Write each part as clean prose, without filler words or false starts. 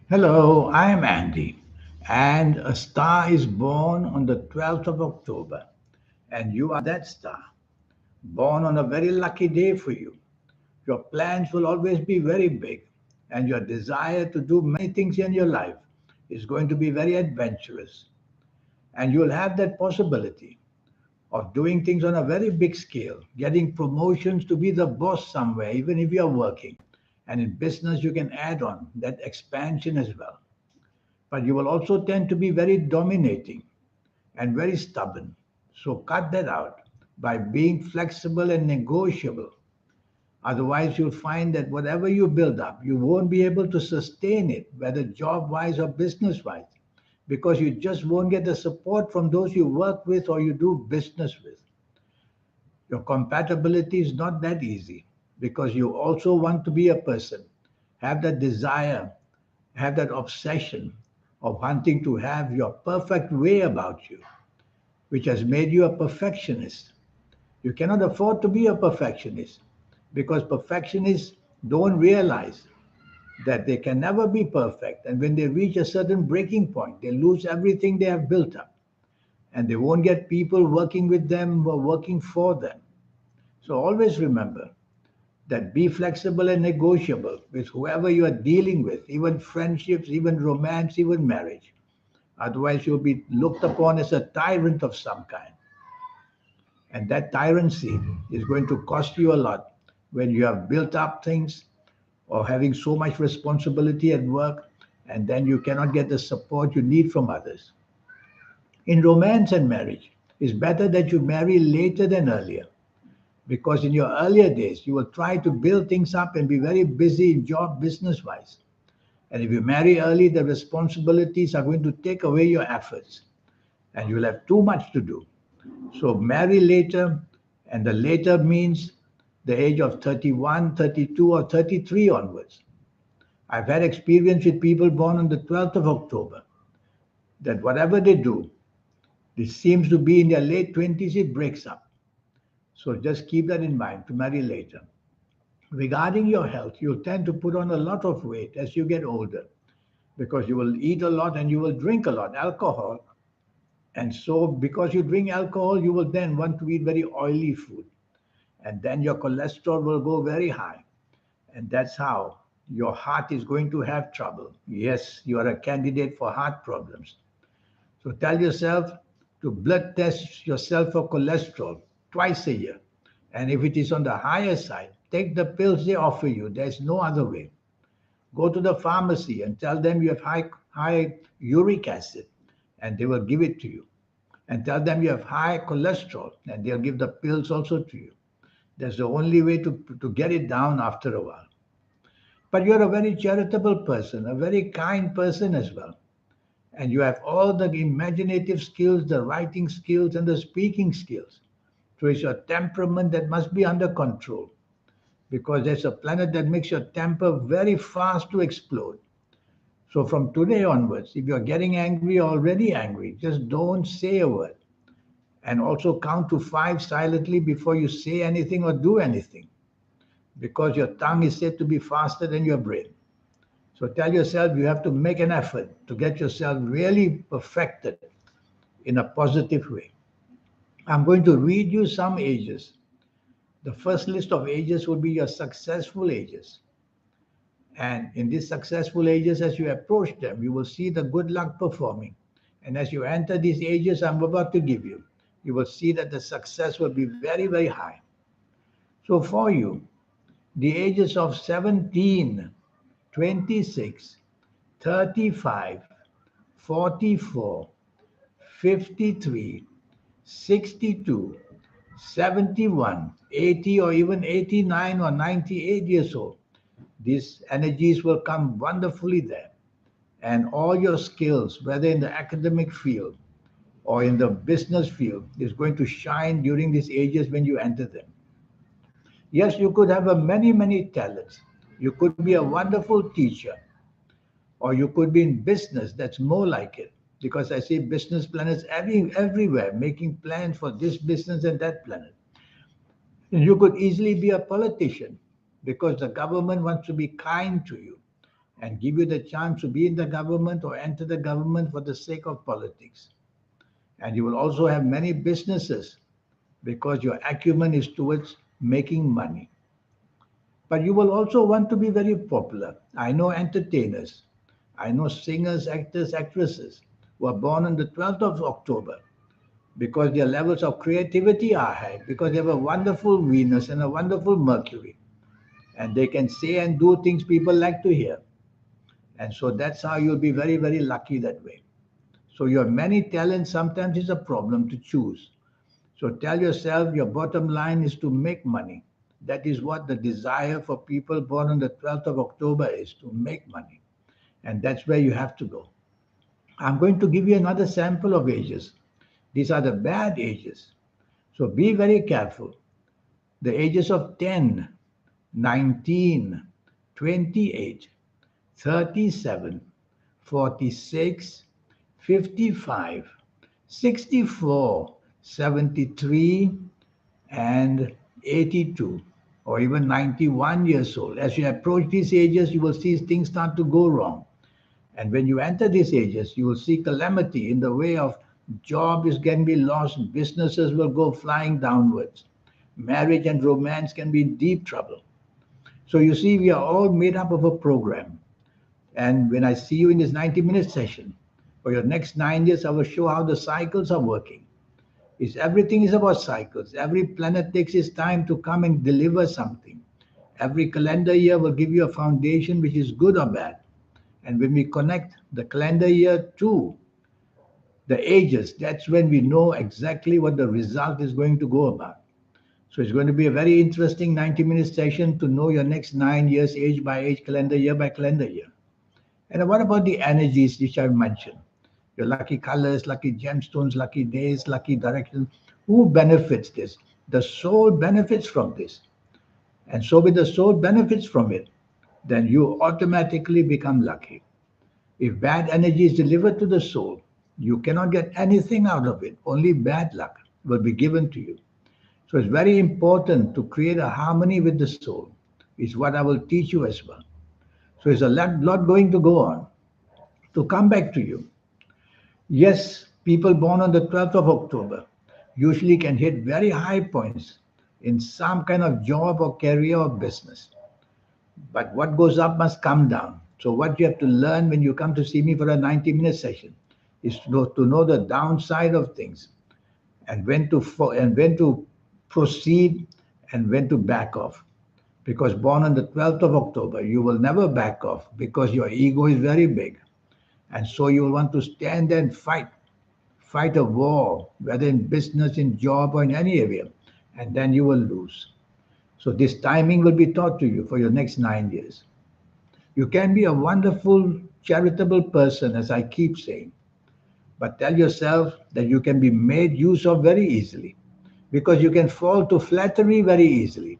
Hello, I'm Andy, and a star is born on the 12th of October, and you are that star, born on a very lucky day for you. Your plans will always be very big, and your desire to do many things in your life is going to be very adventurous, and you'll have that possibility of doing things on a very big scale, getting promotions to be the boss somewhere, even if you're working. And in business, you can add on that expansion as well. But you will also tend to be very dominating and very stubborn. So cut that out by being flexible and negotiable. Otherwise, you'll find that whatever you build up, you won't be able to sustain it, whether job wise or business wise, because you just won't get the support from those you work with or you do business with. Your compatibility is not that easy because you also want to be a person, have that desire, have that obsession of wanting to have your perfect way about you, which has made you a perfectionist. You cannot afford to be a perfectionist because perfectionists don't realize that they can never be perfect. And when they reach a certain breaking point, they lose everything they have built up and they won't get people working with them or working for them. So always remember that be flexible and negotiable with whoever you are dealing with, even friendships, even romance, even marriage. Otherwise, you'll be looked upon as a tyrant of some kind. And that tyranny is going to cost you a lot when you have built up things or having so much responsibility at work, and then you cannot get the support you need from others. In romance and marriage, it's better that you marry later than earlier because in your earlier days, you will try to build things up and be very busy in job business wise. And if you marry early, the responsibilities are going to take away your efforts and you'll have too much to do. So marry later, and the later means the age of 31, 32, or 33 onwards. I've had experience with people born on the 12th of October that whatever they do, this seems to be in their late 20s, it breaks up. So just keep that in mind to marry later. Regarding your health, you'll tend to put on a lot of weight as you get older because you will eat a lot and you will drink a lot, alcohol. And so, because you drink alcohol, you will then want to eat very oily food. And then your cholesterol will go very high. And that's how your heart is going to have trouble. Yes, you are a candidate for heart problems. So tell yourself to blood test yourself for cholesterol twice a year. And if it is on the higher side, take the pills they offer you. There's no other way. Go to the pharmacy and tell them you have high uric acid, and they will give it to you. And tell them you have high cholesterol, and they'll give the pills also to you. That's the only way to get it down after a while. But you're a very charitable person, a very kind person as well. And you have all the imaginative skills, the writing skills, and the speaking skills. So it's your temperament that must be under control because there's a planet that makes your temper very fast to explode. So from today onwards, if you're getting angry, already angry, just don't say a word. And also count to five silently before you say anything or do anything because your tongue is said to be faster than your brain. So tell yourself you have to make an effort to get yourself really perfected in a positive way. I'm going to read you some ages. The first list of ages will be your successful ages. And in these successful ages, as you approach them, you will see the good luck performing. And as you enter these ages I'm about to give you will see that the success will be very, very high. So for you, the ages of 17, 26, 35, 44, 53, 62, 71, 80, or even 89 or 98 years old, these energies will come wonderfully there. And all your skills, whether in the academic field or in the business field, is going to shine during these ages when you enter them. Yes, you could have a many, many talents. You could be a wonderful teacher, or you could be in business. That's more like it. Because I see business planners everywhere making plans for this business and that planet. You could easily be a politician because the government wants to be kind to you. and give you the chance to be in the government or enter the government for the sake of politics. And you will also have many businesses because your acumen is towards making money. But you will also want to be very popular. I know entertainers, I know singers, actors, actresses who are born on the 12th of October because their levels of creativity are high, because they have a wonderful Venus and a wonderful Mercury. And they can say and do things people like to hear. And so that's how you'll be very, very lucky that way. So your many talents sometimes is a problem to choose. So tell yourself your bottom line is to make money. That is what the desire for people born on the 12th of October is, to make money. And that's where you have to go. I'm going to give you another sample of ages. These are the bad ages. So be very careful. The ages of 10, 19, 28, 37, 46, 55, 64, 73, and 82, or even 91 years old. As you approach these ages, you will see things start to go wrong. And when you enter these ages, you will see calamity in the way of jobs can be lost, businesses will go flying downwards, marriage and romance can be in deep trouble. So you see, we are all made up of a program. And when I see you in this 90-minute session, for your next 9 years, I will show how the cycles are working. Everything is about cycles. Every planet takes its time to come and deliver something. Every calendar year will give you a foundation which is good or bad. And when we connect the calendar year to the ages, that's when we know exactly what the result is going to go about. So it's going to be a very interesting 90-minute session to know your next 9 years, age by age, calendar year by calendar year. And what about the energies which I've mentioned? Your lucky colors, lucky gemstones, lucky days, lucky directions. Who benefits this? The soul benefits from this. And so, with the soul benefits from it, then you automatically become lucky. If bad energy is delivered to the soul, you cannot get anything out of it. Only bad luck will be given to you. So, it's very important to create a harmony with the soul, is what I will teach you as well. So, it's a lot going to go on. To come back to you, yes, people born on the 12th of October usually can hit very high points in some kind of job or career or business. But what goes up must come down. So, what you have to learn when you come to see me for a 90-minute session is to know the downside of things and when to proceed and when to back off. Because born on the 12th of October, you will never back off because your ego is very big. And so you will want to stand there and fight a war, whether in business, in job, or in any area, and then you will lose. So this timing will be taught to you for your next 9 years. You can be a wonderful, charitable person, as I keep saying, but tell yourself that you can be made use of very easily because you can fall to flattery very easily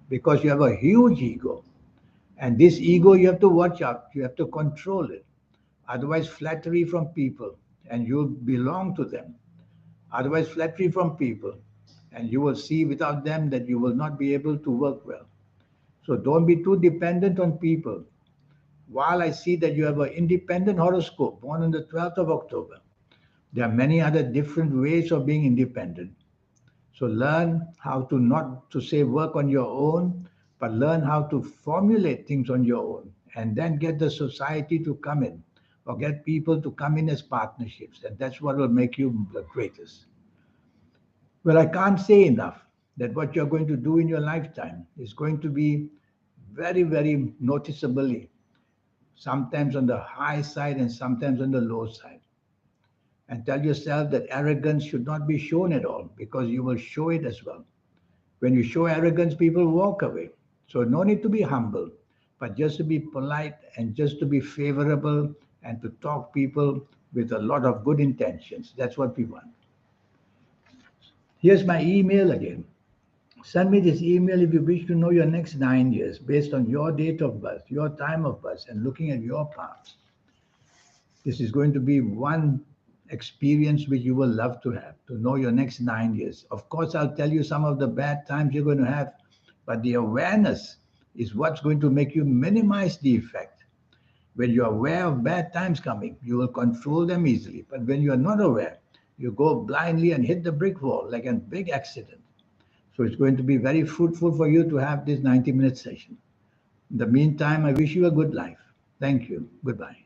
because you have a huge ego. And this ego, you have to watch out, you have to control it. Otherwise, flattery from people and you belong to them. Otherwise, flattery from people and you will see without them that you will not be able to work well. So don't be too dependent on people. While I see that you have an independent horoscope born on the 12th of October, there are many other different ways of being independent. So learn how to not to say work on your own, but learn how to formulate things on your own and then get the society to come in or get people to come in as partnerships. And that's what will make you the greatest. Well, I can't say enough that what you're going to do in your lifetime is going to be very, very noticeably, sometimes on the high side and sometimes on the low side. And tell yourself that arrogance should not be shown at all because you will show it as well. When you show arrogance, people walk away. So no need to be humble, but just to be polite and just to be favorable and to talk people with a lot of good intentions. That's what we want. Here's my email again. Send me this email if you wish to know your next 9 years based on your date of birth, your time of birth, and looking at your path. This is going to be one experience which you will love to have, to know your next 9 years. Of course, I'll tell you some of the bad times you're going to have, but the awareness is what's going to make you minimize the effect. When you are aware of bad times coming, you will control them easily. But when you are not aware, you go blindly and hit the brick wall like a big accident. So it's going to be very fruitful for you to have this 90-minute session. In the meantime, I wish you a good life. Thank you. Goodbye.